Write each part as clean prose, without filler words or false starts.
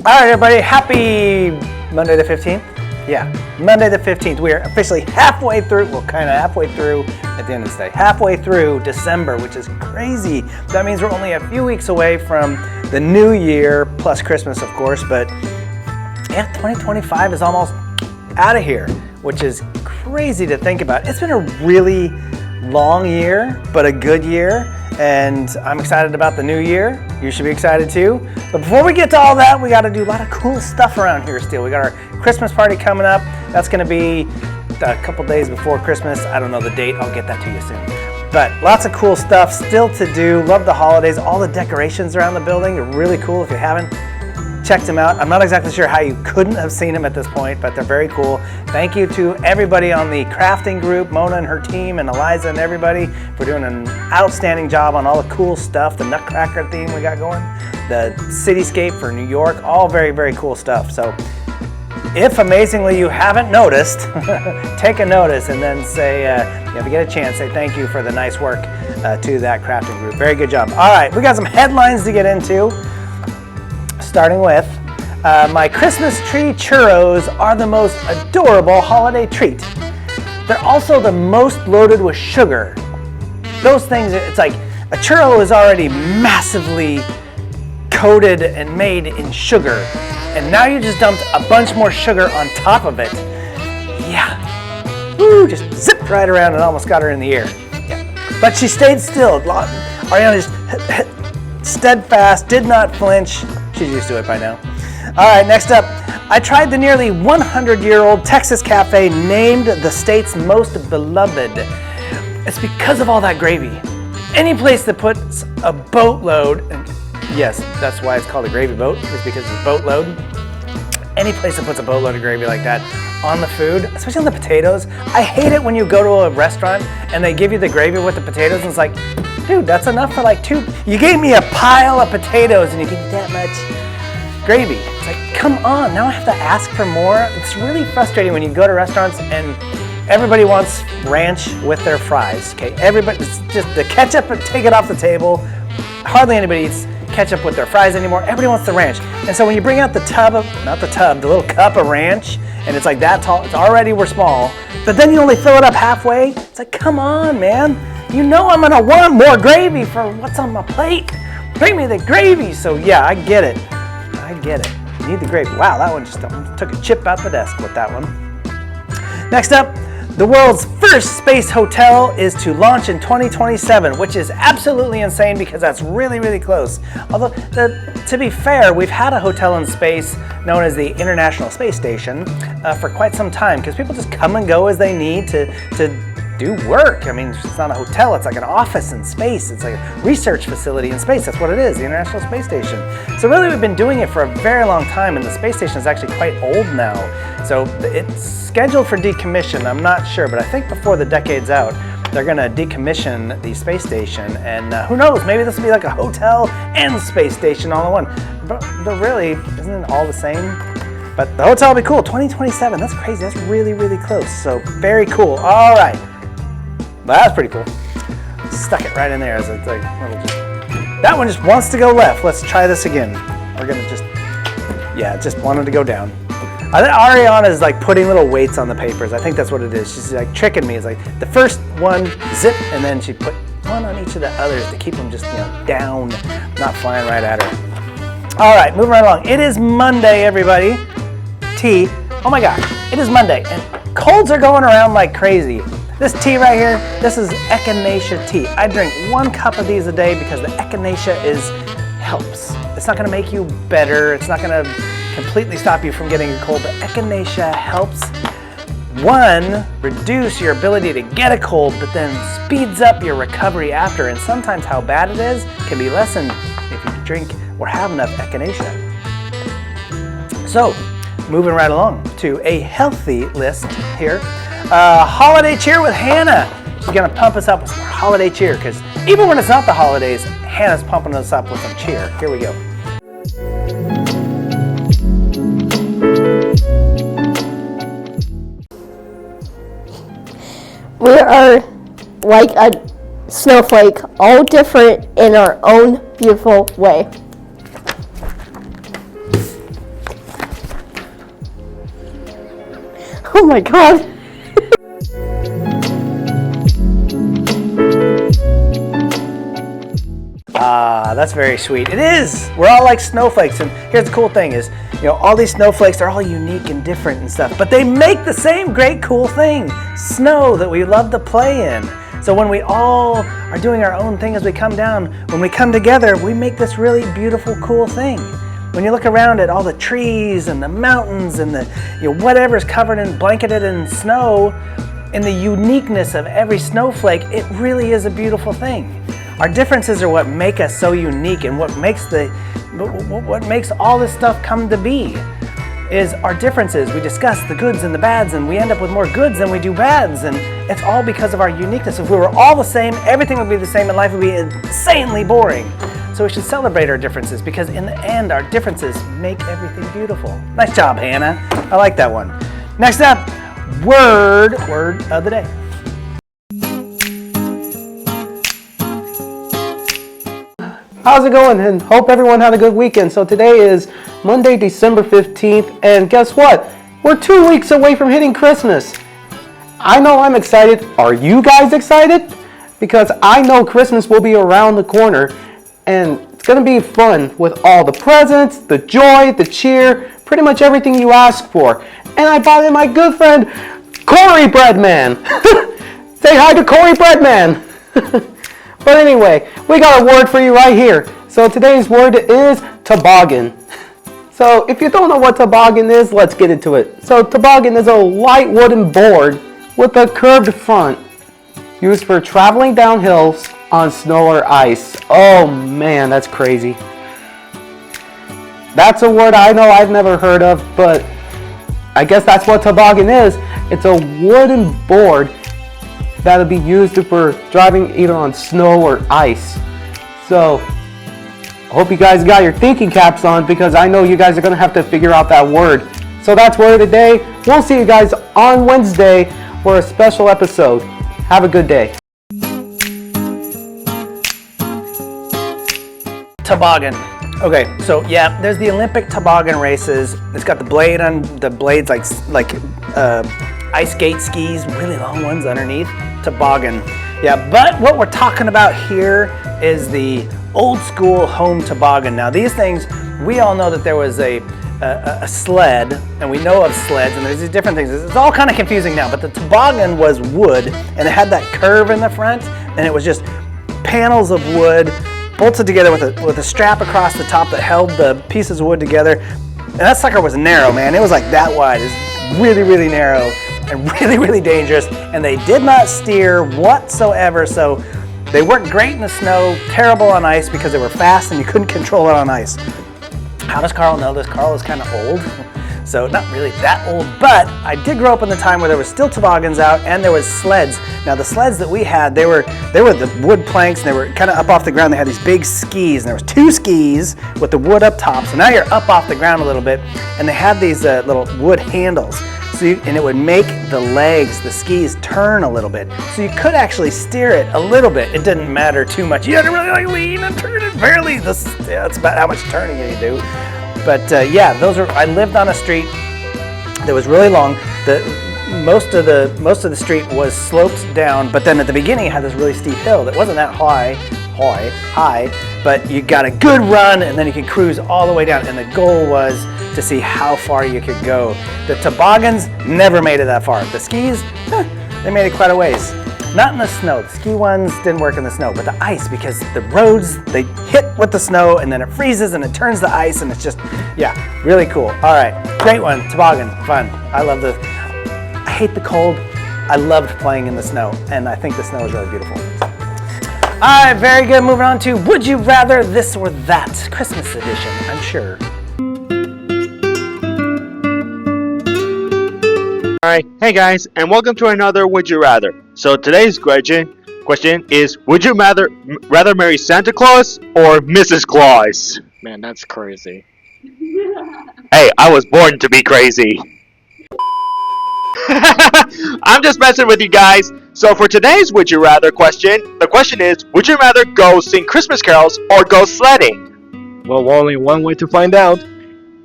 All right, everybody, happy Monday the 15th. Yeah, Monday the 15th. We are officially halfway through, well, kind of halfway through at the end of this day, halfway through December, which is crazy. That means we're only a few weeks away from the new year, plus Christmas, of course, but yeah, 2025 is almost out of here, which is crazy to think about. It's been a really long year, but a good year, and I'm excited about the new year. You should be excited too. But before we get to all that, we got to do a lot of cool stuff around here still. We got our Christmas party coming up. That's going to be a couple days before Christmas. I don't know the date. I'll get that to you soon. But lots of cool stuff still to do. Love the holidays. All the decorations around the building are really cool. If you haven't checked them out, I'm not exactly sure how you couldn't have seen them at this point, but they're very cool. Thank you to everybody on the crafting group, Mona and her team, and Eliza and everybody for doing an outstanding job on all the cool stuff, the Nutcracker theme we got going, the cityscape for New York, all very, very cool stuff. So if amazingly you haven't noticed, take a notice and then say, if you get a chance, say thank you for the nice work to that crafting group. Very good job. All right, we got some headlines to get into. Starting with, my Christmas tree churros are the most adorable holiday treat. They're also the most loaded with sugar. Those things, it's like a churro is already massively coated and made in sugar, and now you just dumped a bunch more sugar on top of it. Yeah, woo, just zipped right around and almost got her in the air. Yeah. But she stayed still. Ariana just steadfast, did not flinch. She's used to it by now. All right, next up, I tried the nearly 100-year-old Texas cafe named the state's most beloved. It's because of all that gravy. Any place that puts a boatload, and yes, that's why it's called a gravy boat, is because it's a boatload. Any place that puts a boatload of gravy like that on the food, especially on the potatoes. I hate it when you go to a restaurant and they give you the gravy with the potatoes and it's like, dude, that's enough for like two. You gave me a pile of potatoes and you gave me that much gravy. It's like, come on, now I have to ask for more. It's really frustrating when you go to restaurants and everybody wants ranch with their fries. Okay, everybody, it's just the ketchup, take it off the table. Hardly anybody eats ketchup with their fries anymore. Everybody wants the ranch. And so when you bring out the tub of, not the tub, the little cup of ranch, and it's like that tall, it's already we're small, but then you only fill it up halfway. It's like, come on, man. You know I'm gonna want more gravy for what's on my plate. Bring me the gravy. So yeah, I get it. You need the gravy. Wow, that one just took a chip out the desk with that one. Next up, the world's first space hotel is to launch in 2027, which is absolutely insane because that's really, really close. Although, to be fair, we've had a hotel in space known as the International Space Station for quite some time because people just come and go as they need to do work. I mean, it's not a hotel, it's like an office in space. It's like a research facility in space. That's what it is, the International Space Station. So really we've been doing it for a very long time, and the space station is actually quite old now. So it's scheduled for decommission. I'm not sure, but I think before the decade's out, they're gonna decommission the space station, and who knows, maybe this will be like a hotel and space station all in one. But really, isn't it all the same? But the hotel will be cool, 2027, that's crazy, that's really, really close. So very cool, all right. Well, that's pretty cool. Stuck it right in there as it's like, that one just wants to go left. Let's try this again. We're gonna it just wanted to go down. I think Ariana is like putting little weights on the papers. I think that's what it is. She's like tricking me. It's like the first one, zip, and then she put one on each of the others to keep them just, down, not flying right at her. All right, moving right along. It is Monday, everybody. Tea. Oh my gosh, it is Monday, and colds are going around like crazy. This tea right here, this is echinacea tea. I drink 1 cup of these a day because the echinacea helps. It's not gonna make you better. It's not gonna completely stop you from getting a cold, but echinacea helps, 1, reduce your ability to get a cold, but then speeds up your recovery after. And sometimes how bad it is can be lessened if you drink or have enough echinacea. So, moving right along to a healthy list here. Holiday cheer with Hannah. She's gonna pump us up with some holiday cheer because even when it's not the holidays, Hannah's pumping us up with some cheer. Here we go. We are like a snowflake, all different in our own beautiful way. Oh my god. Ah, that's very sweet. It is. We're all like snowflakes, and here's the cool thing is, all these snowflakes, they're all unique and different and stuff, but they make the same great cool thing, snow that we love to play in. So when we all are doing our own thing as we come down, when we come together, we make this really beautiful, cool thing. When you look around at all the trees and the mountains and the whatever's covered and blanketed in snow, and the uniqueness of every snowflake, it really is a beautiful thing. Our differences are what make us so unique, and what makes all this stuff come to be is our differences. We discuss the goods and the bads, and we end up with more goods than we do bads, and it's all because of our uniqueness. If we were all the same, everything would be the same, and life would be insanely boring. So we should celebrate our differences, because in the end, our differences make everything beautiful. Nice job, Hannah. I like that one. Next up, word of the day. How's it going? And hope everyone had a good weekend. So today is Monday, December 15th, and guess what? We're 2 weeks away from hitting Christmas. I know I'm excited. Are you guys excited? Because I know Christmas will be around the corner, and it's going to be fun with all the presents, the joy, the cheer, pretty much everything you ask for. And I brought in my good friend, Corey Breadman. Say hi to Corey Breadman. But anyway, we got a word for you right here. So today's word is toboggan. So if you don't know what toboggan is, let's get into it. So toboggan is a light wooden board with a curved front used for traveling down hills on snow or ice. Oh man, that's crazy. That's a word I know I've never heard of, but I guess that's what toboggan is. It's a wooden board that'll be used for driving either on snow or ice. So, I hope you guys got your thinking caps on, because I know you guys are going to have to figure out that word. So that's word of the day. We'll see you guys on Wednesday for a special episode. Have a good day. Toboggan. Okay, so yeah, there's the Olympic toboggan races. It's got the blades like ice skate skis, really long ones underneath. Toboggan. Yeah, but what we're talking about here is the old school home toboggan. Now these things, we all know that there was a sled, and we know of sleds, and there's these different things. It's all kind of confusing now, but the toboggan was wood, and it had that curve in the front, and it was just panels of wood bolted together with a strap across the top that held the pieces of wood together. And that sucker was narrow, man. It was like that wide. It's really, really narrow and really, really dangerous. And they did not steer whatsoever, so they weren't great in the snow, terrible on ice because they were fast and you couldn't control it on ice. How does Carl know this? Carl is kind of old, so not really that old, but I did grow up in the time where there was still toboggans out and there was sleds. Now the sleds that we had, they were the wood planks, and they were kind of up off the ground. They had these big skis, and there was 2 skis with the wood up top. So now you're up off the ground a little bit, and they had these little wood handles. And it would make the legs, the skis, turn a little bit. So you could actually steer it a little bit. It didn't matter too much. You had to really lean and turn it barely. That's about how much turning you do. But yeah, I lived on a street that was really long. Most of the street was sloped down, but then at the beginning it had this really steep hill that wasn't that high, but you got a good run, and then you could cruise all the way down. And the goal was to see how far you could go. The toboggans never made it that far. The skis, they made it quite a ways. Not in the snow. The ski ones didn't work in the snow, but the ice, because the roads, they hit with the snow and then it freezes and it turns to ice, and it's just, yeah, really cool. All right, great one, toboggan, fun. I hate the cold. I loved playing in the snow, and I think the snow is really beautiful. All right, very good. Moving on to Would You Rather This or That, Christmas edition, I'm sure. Alright, hey guys, and welcome to another Would You Rather. So today's question is, would you rather marry Santa Claus or Mrs. Claus? Man, that's crazy. Hey, I was born to be crazy. I'm just messing with you guys. So for today's Would You Rather question, the question is, would you rather go sing Christmas carols or go sledding? Well, only one way to find out.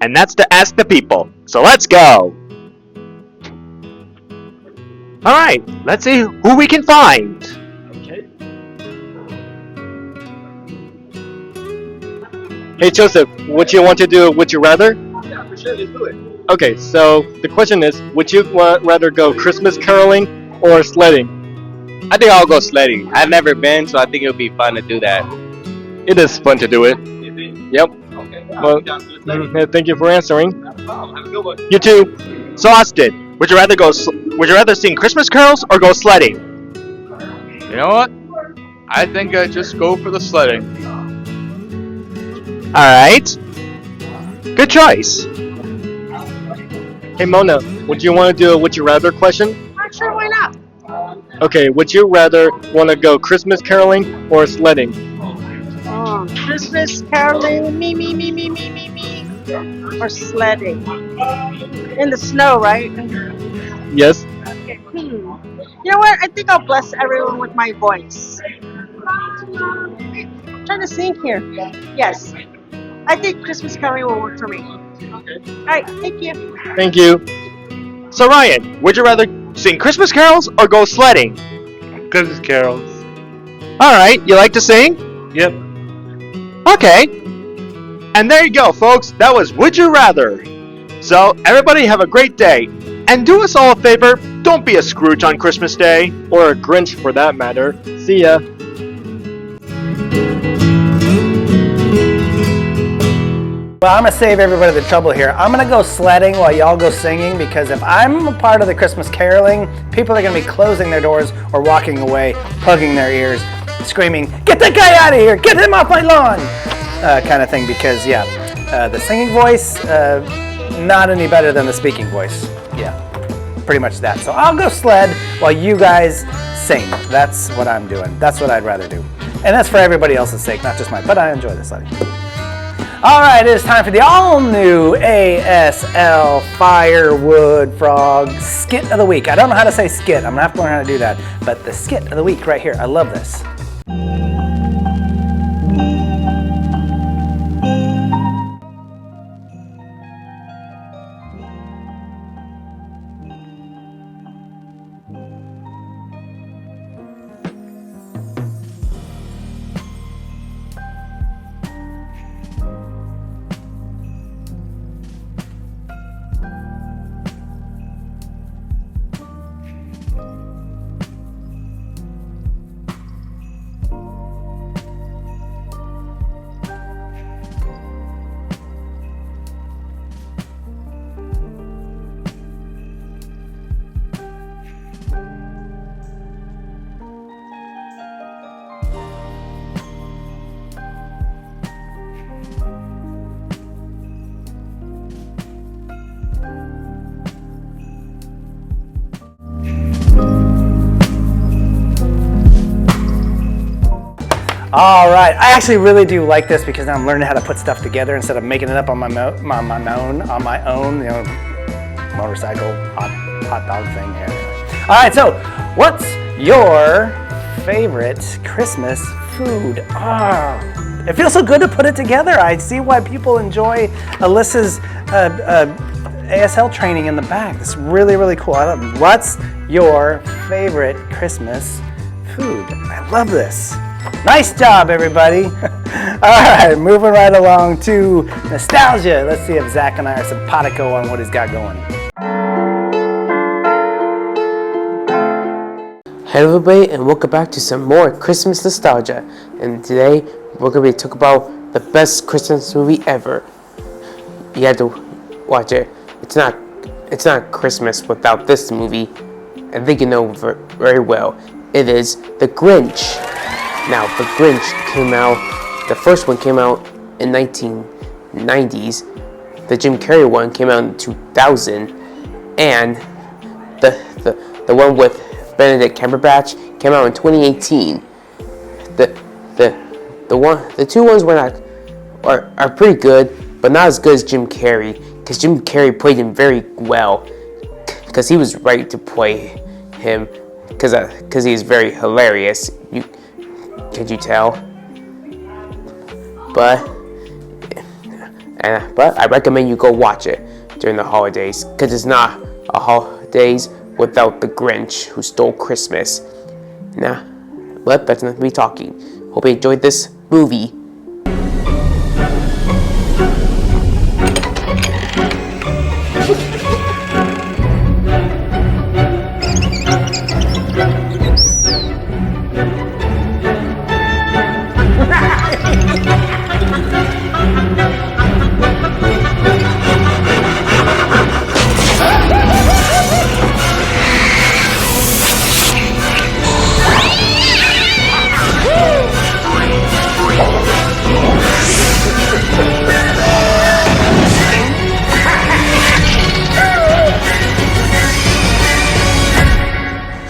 And that's to ask the people. So let's go. All right, let's see who we can find. Okay. Hey Joseph, would you want to do Would You Rather? Yeah, for sure, let's do it. Okay, so the question is, would you rather go Christmas caroling or sledding? I think I'll go sledding. I've never been, so I think it'll be fun to do that. It is fun to do it. Yep. Okay. Well, thank you for answering. Have a good one. You too. So Austin, would you rather would you rather sing Christmas carols or go sledding? You know what? I think I just go for the sledding. All right. Good choice. Hey Mona, would you want to do a Would You Rather question? Sure, why not? Okay, would you rather want to go Christmas caroling or sledding? Oh, Christmas caroling, me, or sledding in the snow, right? Yes. Okay. You know what? I think I'll bless everyone with my voice. I'm trying to sing here. Yes, I think Christmas caroling will work for me. All right, thank you. Thank you. So Ryan, would you rather sing Christmas carols or go sledding? Christmas carols. All right, you like to sing? Yep. Okay. And there you go, folks. That was Would You Rather. So everybody have a great day. And do us all a favor, don't be a Scrooge on Christmas Day. Or a Grinch for that matter. See ya. Well, I'm gonna save everybody the trouble here. I'm gonna go sledding while y'all go singing, because if I'm a part of the Christmas caroling, people are gonna be closing their doors or walking away, plugging their ears, screaming, "Get that guy out of here! Get him off my lawn!" Kind of thing. Because the singing voice, not any better than the speaking voice. Yeah, pretty much that. So I'll go sled while you guys sing. That's what I'm doing. That's what I'd rather do. And that's for everybody else's sake, not just mine. But I enjoy the sledding. All right, it is time for the all-new ASL Firewood Frog Skit of the Week. I don't know how to say skit. I'm gonna have to learn how to do that. But the skit of the week right here. I love this. All right, I actually really do like this because now I'm learning how to put stuff together instead of making it up on my own, you know, motorcycle, hot dog thing. Yeah. All right, so what's your favorite Christmas food? Oh, it feels so good to put it together. I see why people enjoy Alyssa's ASL training in the back. It's really, really cool. What's your favorite Christmas food? I love this. Nice job, everybody. All right, moving right along to nostalgia. Let's see if Zach and I are simpatico on what he's got going. Hello everybody, and welcome back to some more Christmas nostalgia. And today we're going to talk about the best Christmas movie ever. You have to watch it. It's not Christmas without this movie. I think you know very well. It is The Grinch. Now, The Grinch came out, the first one came out in 1990s. The Jim Carrey one came out in 2000, and the one with Benedict Cumberbatch came out in 2018. The two ones are pretty good, but not as good as Jim Carrey, because Jim Carrey played him very well, because he was right to play him, because he's very hilarious. Could you tell? But I recommend you go watch it during the holidays, because it's not a holidays without the Grinch who stole Christmas. Nah, but that's not me talking. Hope you enjoyed this movie.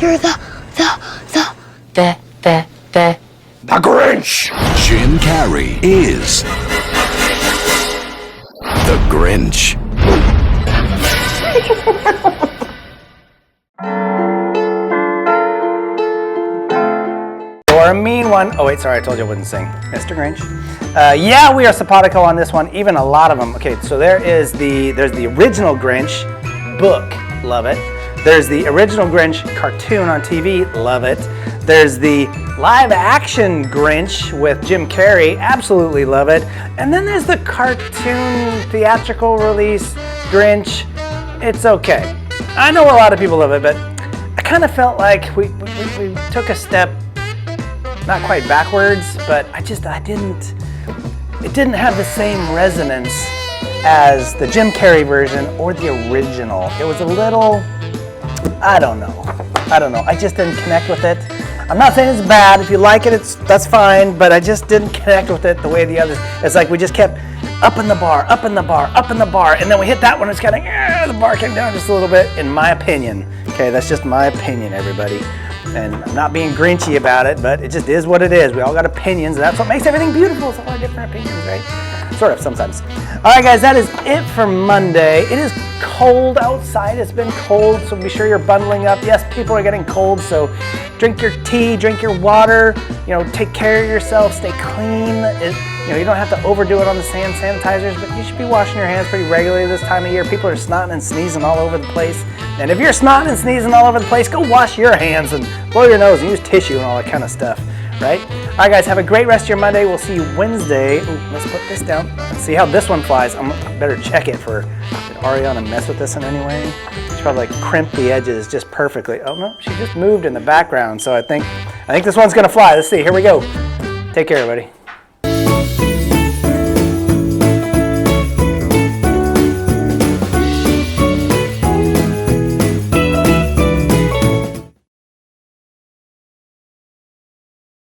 You're the The Grinch! Jim Carrey is the Grinch. Or a mean one. Oh wait, sorry, I told you I wouldn't sing. Mr. Grinch. Yeah, we are simpatico on this one, even a lot of them. Okay, so there's the original Grinch book, love it. There's the original Grinch cartoon on TV, love it. There's the live action Grinch with Jim Carrey, absolutely love it. And then there's the cartoon theatrical release Grinch, it's okay. I know a lot of people love it, but I kind of felt like we took a step, not quite backwards, but it didn't have the same resonance as the Jim Carrey version or the original. It was a little, I don't know. I just didn't connect with it. I'm not saying it's bad. If you like it, that's fine, but I just didn't connect with it the way the others. It's like we just kept up in the bar, up in the bar, up in the bar, and then we hit that one, it's kind of, the bar came down just a little bit, in my opinion. Okay, that's just my opinion, everybody. And I'm not being grinchy about it, but it just is what it is. We all got opinions, and that's what makes everything beautiful. It's all our different opinions, right? Sort of, sometimes. All right, guys, that is it for Monday. It is cold outside. It's been cold, so be sure you're bundling up. Yes, people are getting cold, so drink your tea, drink your water, take care of yourself, stay clean. You don't have to overdo it on the hand sanitizers, but you should be washing your hands pretty regularly this time of year. People are snotting and sneezing all over the place. And if you're snotting and sneezing all over the place, go wash your hands and blow your nose and use tissue and all that kind of stuff, right? All right, guys, have a great rest of your Monday. We'll see you Wednesday. Ooh, let's put this down. Let's see how this one flies. I better check it for, did Ariana mess with this in any way? She probably crimped the edges just perfectly. Oh, no, she just moved in the background. So I think this one's going to fly. Let's see. Here we go. Take care, everybody.